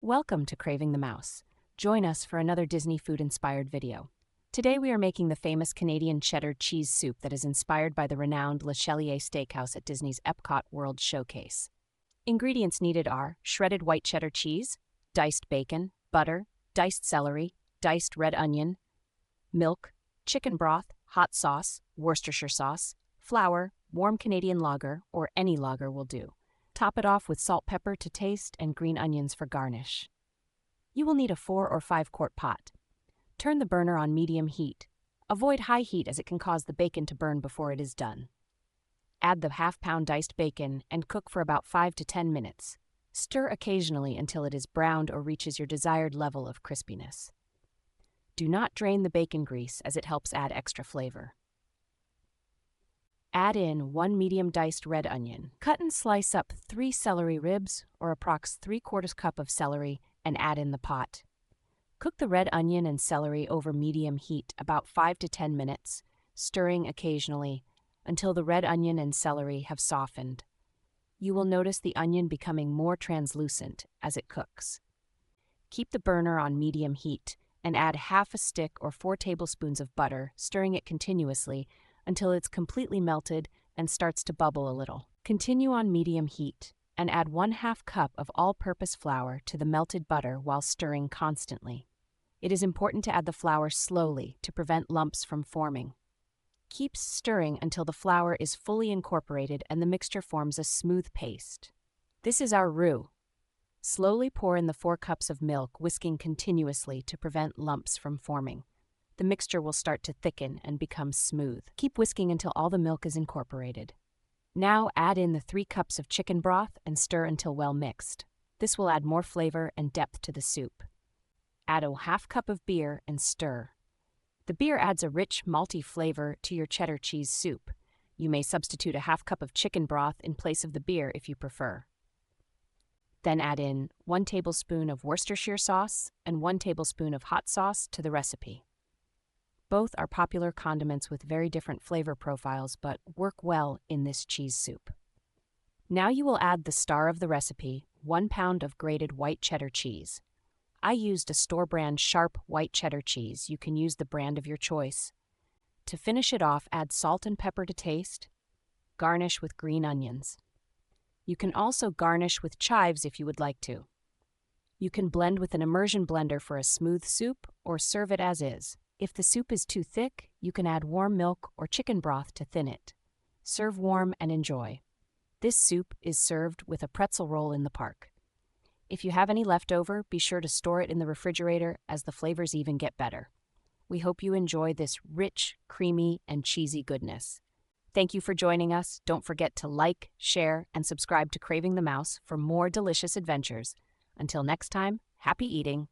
Welcome to Craving the Mouse. Join us for another Disney food-inspired video. Today we are making the famous Canadian Cheddar Cheese Soup that is inspired by the renowned Le Cellier Steakhouse at Disney's Epcot World Showcase. Ingredients needed are shredded white cheddar cheese, diced bacon, butter, diced celery, diced red onion, milk, chicken broth, hot sauce, Worcestershire sauce, flour, warm Canadian lager, or any lager will do. Top it off with salt, pepper to taste, and green onions for garnish. You will need a 4 or 5 quart pot. Turn the burner on medium heat. Avoid high heat as it can cause the bacon to burn before it is done. Add the half-pound diced bacon and cook for about 5 to 10 minutes. Stir occasionally until it is browned or reaches your desired level of crispiness. Do not drain the bacon grease as it helps add extra flavor. Add in 1 medium diced red onion. Cut and slice up 3 celery ribs or approx 3/4 cup of celery and add in the pot. Cook the red onion and celery over medium heat about 5 to 10 minutes, stirring occasionally until the red onion and celery have softened. You will notice the onion becoming more translucent as it cooks. Keep the burner on medium heat and add half a stick or 4 tablespoons of butter, stirring it continuously until it's completely melted and starts to bubble a little. Continue on medium heat and add 1/2 cup of all-purpose flour to the melted butter while stirring constantly. It is important to add the flour slowly to prevent lumps from forming. Keep stirring until the flour is fully incorporated and the mixture forms a smooth paste. This is our roux. Slowly pour in the 4 cups of milk, whisking continuously to prevent lumps from forming. The mixture will start to thicken and become smooth. Keep whisking until all the milk is incorporated. Now add in the 3 cups of chicken broth and stir until well mixed. This will add more flavor and depth to the soup. Add a 1/2 cup of beer and stir. The beer adds a rich, malty flavor to your cheddar cheese soup. You may substitute a 1/2 cup of chicken broth in place of the beer if you prefer. Then add in 1 tablespoon of Worcestershire sauce and 1 tablespoon of hot sauce to the recipe. Both are popular condiments with very different flavor profiles but work well in this cheese soup. Now you will add the star of the recipe, 1 pound of grated white cheddar cheese. I used a store-brand sharp white cheddar cheese. You can use the brand of your choice. To finish it off, add salt and pepper to taste. Garnish with green onions. You can also garnish with chives if you would like to. You can blend with an immersion blender for a smooth soup or serve it as is. If the soup is too thick, you can add warm milk or chicken broth to thin it. Serve warm and enjoy. This soup is served with a pretzel roll in the park. If you have any left over, be sure to store it in the refrigerator as the flavors even get better. We hope you enjoy this rich, creamy, and cheesy goodness. Thank you for joining us. Don't forget to like, share, and subscribe to Craving the Mouse for more delicious adventures. Until next time, happy eating.